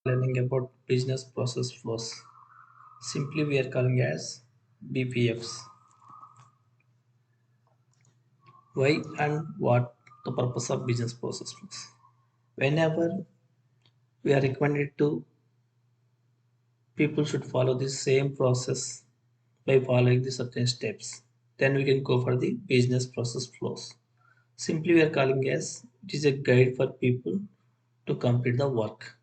learning about business process flows. Simply we are calling as BPFs. Why and what the purpose of business process flows. Whenever we are recommended to people should follow the same process by following the certain steps. Then we can go for the business process flows. Simply we are calling as it is a guide for people to complete the work.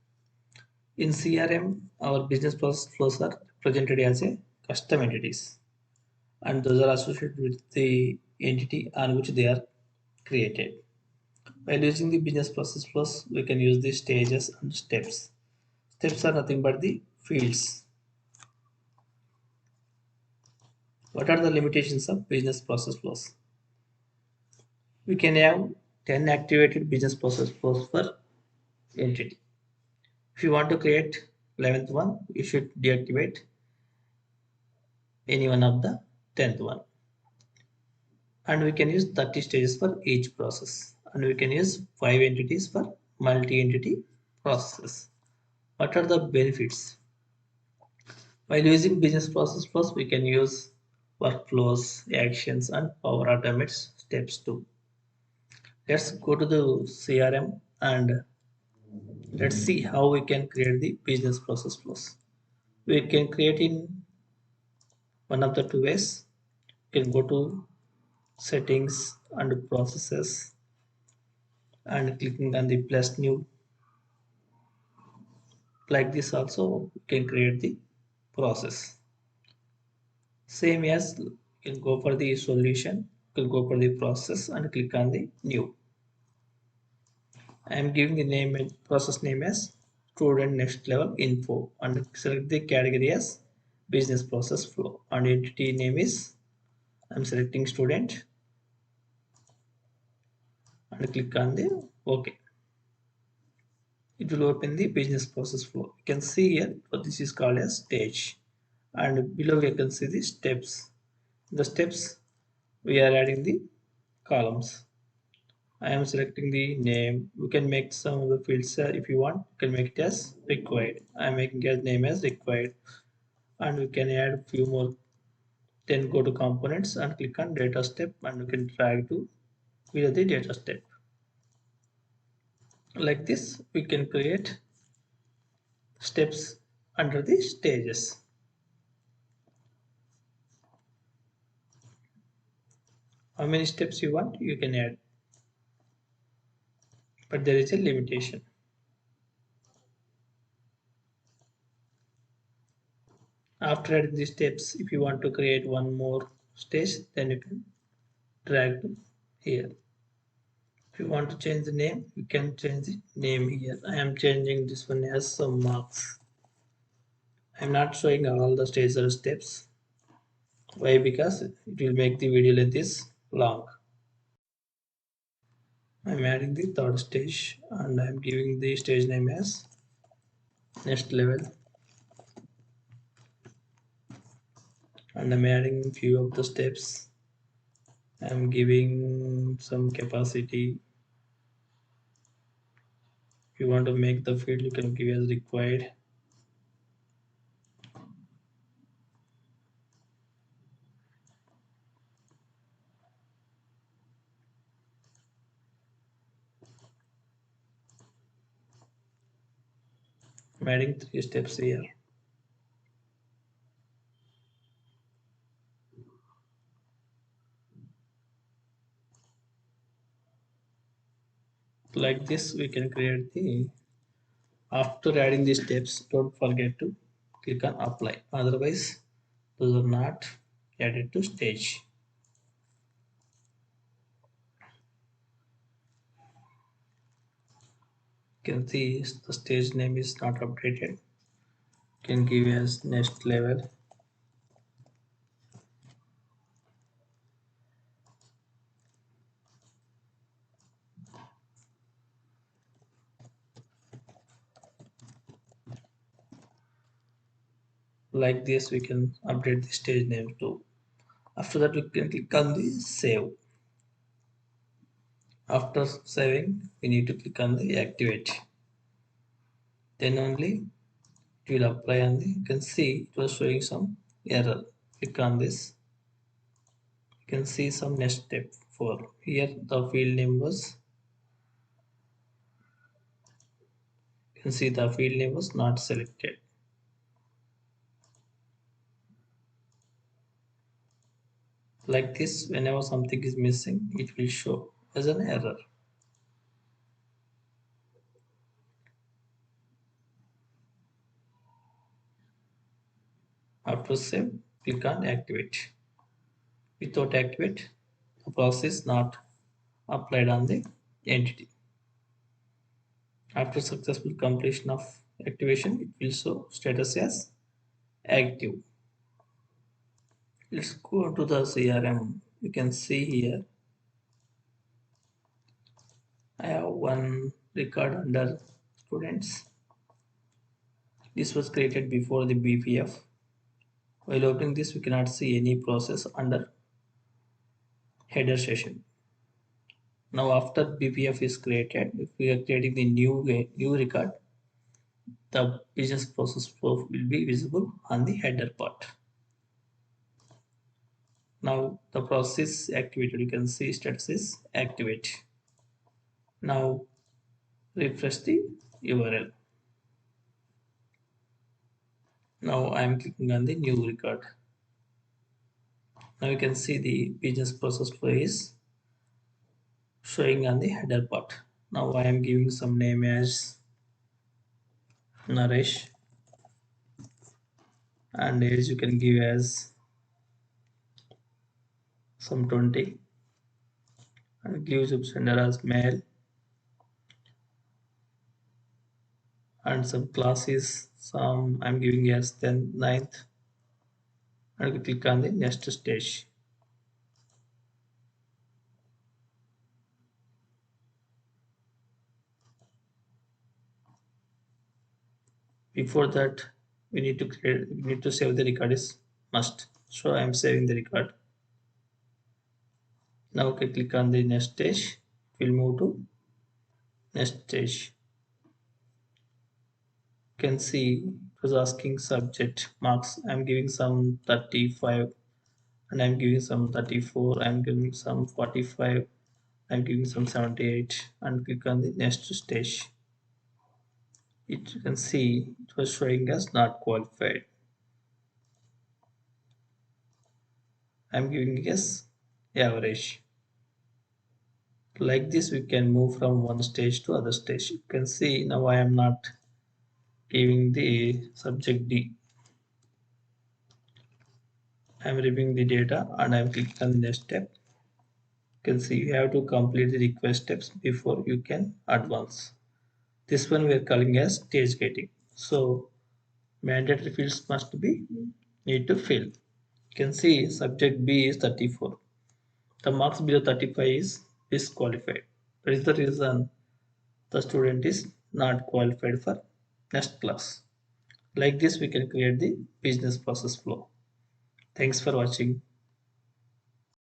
In CRM, our business process flows are presented as a custom entities, and those are associated with the entity on which they are created. While using the business process flows, we can use the stages and steps. Steps are nothing but the fields. What are the limitations of business process flows? We can have 10 activated business process flows per entity. If you want to create 11th one, you should deactivate any one of the 10th one. And we can use 30 stages for each process. And we can use 5 entities for multi-entity processes. What are the benefits? While using business process flows, we can use workflows, actions, and Power Automate steps too. Let's go to the CRM and let's see how we can create the business process flows. We can create in one of the two ways. You can go to settings and processes and clicking on the plus new. Like this also you can create the process. Same as you can go for the solution, you can go for the process and click on the new. I am giving the name and process name as student next level info and select the category as business process flow and entity name is I'm selecting student and click on the OK. It will open the business process flow. You can see here what this is called as stage and below you can see the steps. The steps we are adding the columns. I am selecting the name. You can make some of the fields if you want. You can make it as required. I am making as name as required and we can add a few more. Then go to components and click on data step and you can drag to below the data step. Like this we can create steps under the stages. How many steps you want you can add, but there is a limitation. After adding the steps, if you want to create one more stage, then you can drag to here. If you want to change the name, you can change the name here. I am changing this one as some marks. I am not showing all the stages or steps. Why? Because it will make the video length is long. I am adding the third stage and I am giving the stage name as next level and I'm adding few of the steps. I am giving some capacity. If you want to make the field, you can give as required. I'm adding 3 steps here. Like this, we can create the. After adding these steps, don't forget to click on apply. Otherwise, those are not added to stage. You can see the stage name is not updated. You can give as next level. Like this, we can update the stage name too. After that, we can click on the save. After saving, we need to click on the activate. then only it will apply, and you can see it was showing some error. Click on this, you can see some next step 4. Here the field name was, you can see the field name was not selected. Like this, whenever something is missing, it will show as an error. After save, click on activate. Without activate, the process not applied on the entity. After successful completion of activation, it will show status as active. Let's go to the CRM. You can see here I have one record under students. This was created before the BPF. While opening this, we cannot see any process under header session. Now after BPF is created, if we are creating the new record, the business process flow will be visible on the header part. Now the process activated, you can see status is activate. Now refresh the URL. Now I am clicking on the new record. Now you can see the business process flow is showing on the header part. Now I am giving some name as Naresh, and age you can give as some 20, and give subsender as male, and some classes some I'm giving as 10th, 9th, and we click on the next stage. Before that, we need to save the record is must. So I'm saving the record. Now okay, click on the next stage. We'll move to next stage. You can see it was asking subject marks. I'm giving some 35, and I'm giving some 34. I'm giving some 45. I'm giving some 78, and click on the next stage. It, you can see it was showing as not qualified. I'm giving as average. Like this, we can move from one stage to other stage. You can see now I am not giving the subject D. I'm reviewing the data and I'm clicking on the next step. You can see you have to complete the request steps before you can advance. This one we are calling as stage gating. So mandatory fields must be need to fill. You can see subject B is 34. The marks below 35 is disqualified. That is the reason the student is not qualified for next class. Like this, we can create the business process flow. Thanks for watching.